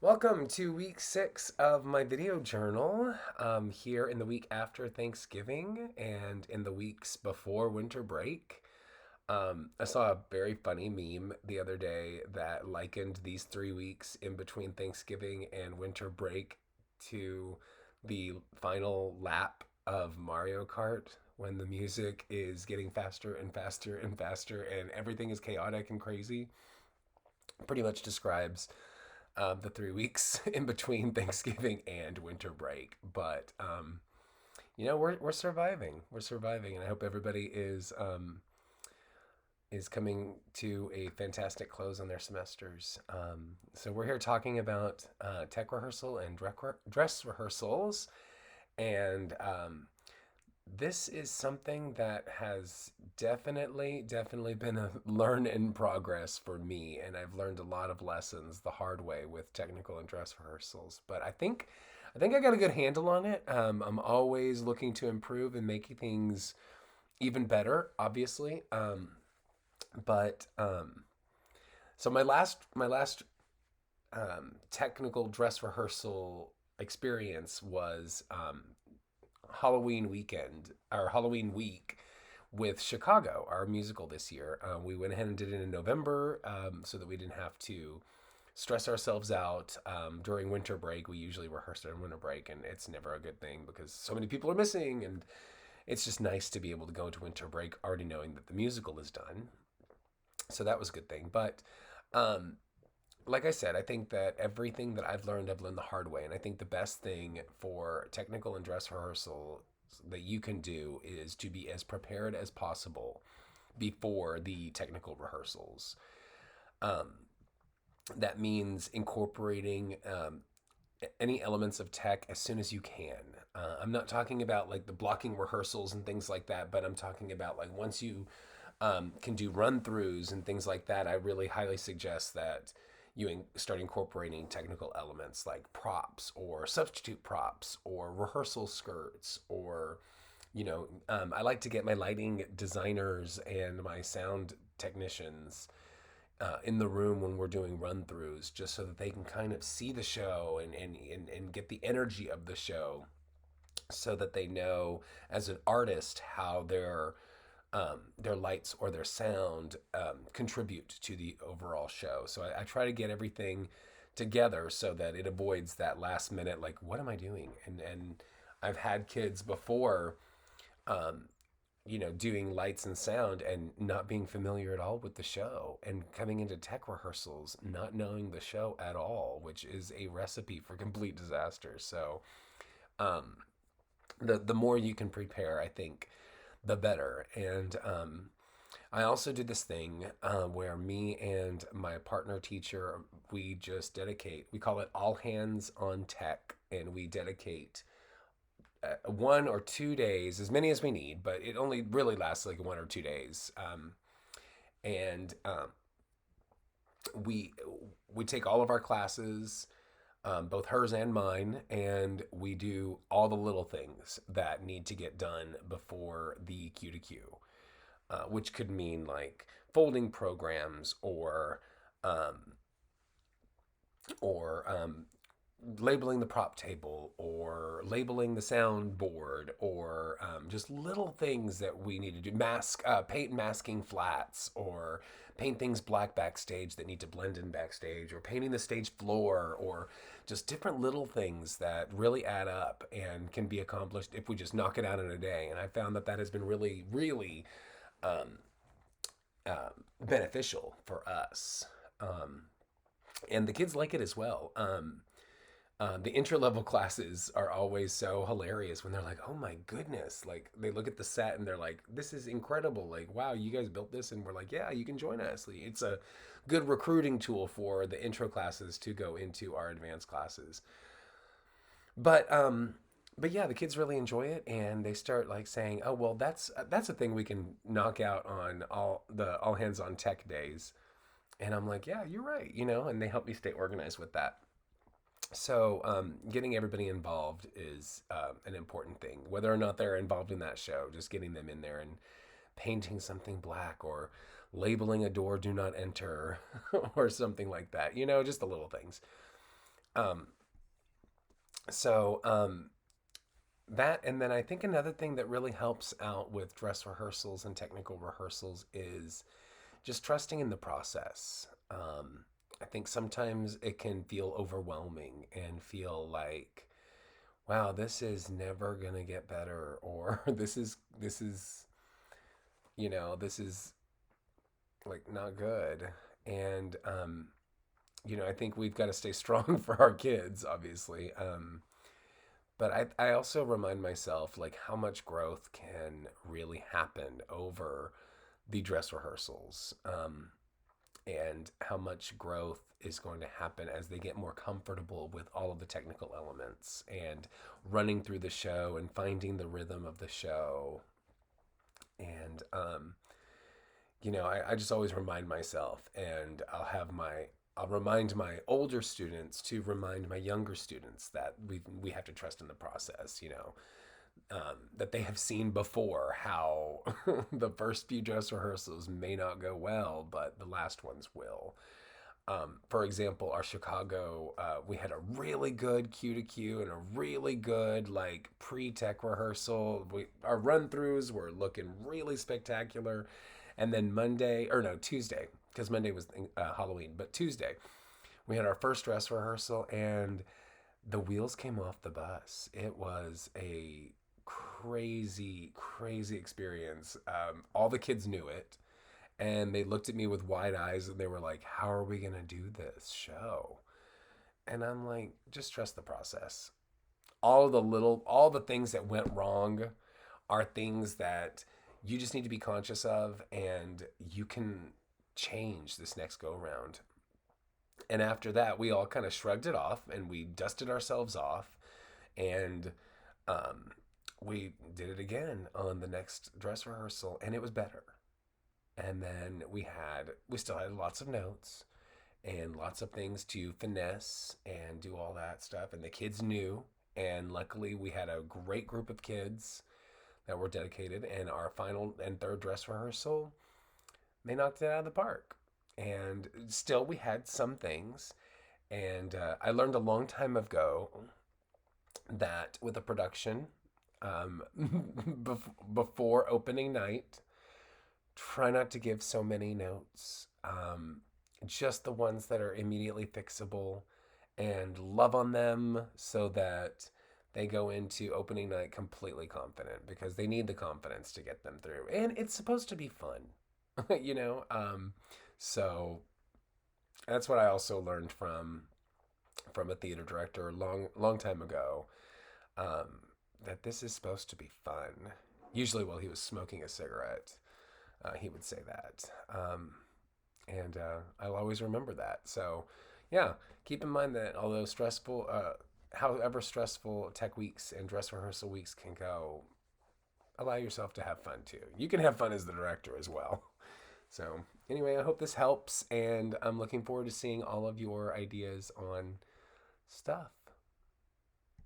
Welcome to week 6 of my video journal. Here in the week after Thanksgiving and in the weeks before winter break. I saw a very funny meme the other day that likened these 3 weeks in between Thanksgiving and winter break to the final lap of Mario Kart when the music is getting faster and faster and faster and everything is chaotic and crazy. Pretty much describes the 3 weeks in between Thanksgiving and winter break. But we're surviving. We're surviving, and I hope everybody is coming to a fantastic close on their semesters. So we're here talking about tech rehearsal and dress rehearsals, and this is something that has definitely been a learn in progress for me, and I've learned a lot of lessons the hard way with technical and dress rehearsals. But I think I got a good handle on it. I'm always looking to improve and make things even better, obviously. But so my last technical dress rehearsal experience was Halloween weekend or Halloween week with Chicago, our musical this year. We went ahead and did it in November so that we didn't have to stress ourselves out during winter break. We usually rehearse during winter break, and it's never a good thing because so many people are missing, and it's just nice to be able to go into winter break already knowing that the musical is done. So that was a good thing. But um, like I said, I think that everything that I've learned the hard way. And I think the best thing for technical and dress rehearsal that you can do is to be as prepared as possible before the technical rehearsals. Um, that means incorporating any elements of tech as soon as you can. I'm not talking about like the blocking rehearsals and things like that, but I'm talking about like once you can do run throughs and things like that, I really highly suggest that start incorporating technical elements like props or substitute props or rehearsal skirts or I like to get my lighting designers and my sound technicians in the room when we're doing run throughs just so that they can kind of see the show and get the energy of the show so that they know as an artist how their lights or their sound contribute to the overall show. So I try to get everything together so that it avoids that last minute, like, what am I doing? And I've had kids before, um, doing lights and sound and not being familiar at all with the show and coming into tech rehearsals, not knowing the show at all, which is a recipe for complete disaster. So, um, the more you can prepare, I think, the better. And I also did this thing where me and my partner teacher, we call it All Hands on Tech, and we dedicate 1 or 2 days, as many as we need, but it only really lasts like 1 or 2 days. And we we take all of our classes, both hers and mine, and we do all the little things that need to get done before the Q to Q, which could mean like folding programs um, or labeling the prop table or labeling the soundboard or just little things that we need to do. Paint masking flats or paint things black backstage that need to blend in backstage or painting the stage floor or just different little things that really add up and can be accomplished if we just knock it out in a day. And I found that that has been really um, beneficial for us. Um, and the kids like it as well. The intro level classes are always so hilarious when they're like, "Oh my goodness!" Like they look at the set and they're like, "This is incredible!" Like, "Wow, you guys built this," and we're like, "Yeah, you can join us." Like, it's a good recruiting tool for the intro classes to go into our advanced classes. But um, but yeah, the kids really enjoy it, and they start like saying, "Oh well, that's a thing we can knock out on all hands on tech days." And I'm like, "Yeah, you're right," and they help me stay organized with that. So, getting everybody involved is an important thing. Whether or not they're involved in that show, just getting them in there and painting something black or labeling a door "Do not enter" or something like that. Just the little things. Um, so that, and then I think another thing that really helps out with dress rehearsals and technical rehearsals is just trusting in the process. I think sometimes it can feel overwhelming and feel like, wow, this is never gonna get better, or this is like not good. And I think we've got to stay strong for our kids, obviously. But I also remind myself like how much growth can really happen over the dress rehearsals, and how much growth is going to happen as they get more comfortable with all of the technical elements and running through the show and finding the rhythm of the show. And I just always remind myself, and I'll remind my older students to remind my younger students that we have to trust in the process. That they have seen before how the first few dress rehearsals may not go well, but the last ones will. For example, our Chicago, we had a really good Q to Q and a really good like pre-tech rehearsal. Our run-throughs were looking really spectacular, and then Monday, or no, Tuesday, because Monday was Halloween, but Tuesday we had our first dress rehearsal, and the wheels came off the bus. It was a crazy, crazy experience. All the kids knew it, and they looked at me with wide eyes, and they were like, "How are we gonna do this show?" And I'm like, "Just trust the process. All the things that went wrong are things that you just need to be conscious of, and you can change this next go round." And after that, we all kind of shrugged it off and we dusted ourselves off, and um, we did it again on the next dress rehearsal, and it was better. And then we still had lots of notes and lots of things to finesse and do all that stuff. And the kids knew. And luckily, we had a great group of kids that were dedicated. And our final and third dress rehearsal, they knocked it out of the park. And still, we had some things. And I learned a long time ago that with a production, um, before opening night, try not to give so many notes. Just the ones that are immediately fixable, and love on them so that they go into opening night completely confident, because they need the confidence to get them through. And it's supposed to be fun, you know? So that's what I also learned from a theater director a long time ago, um, that this is supposed to be fun. Usually while he was smoking a cigarette, he would say that. And I'll always remember that. So, yeah, keep in mind that although stressful, however stressful tech weeks and dress rehearsal weeks can go, allow yourself to have fun too. You can have fun as the director as well. So, anyway, I hope this helps, and I'm looking forward to seeing all of your ideas on stuff.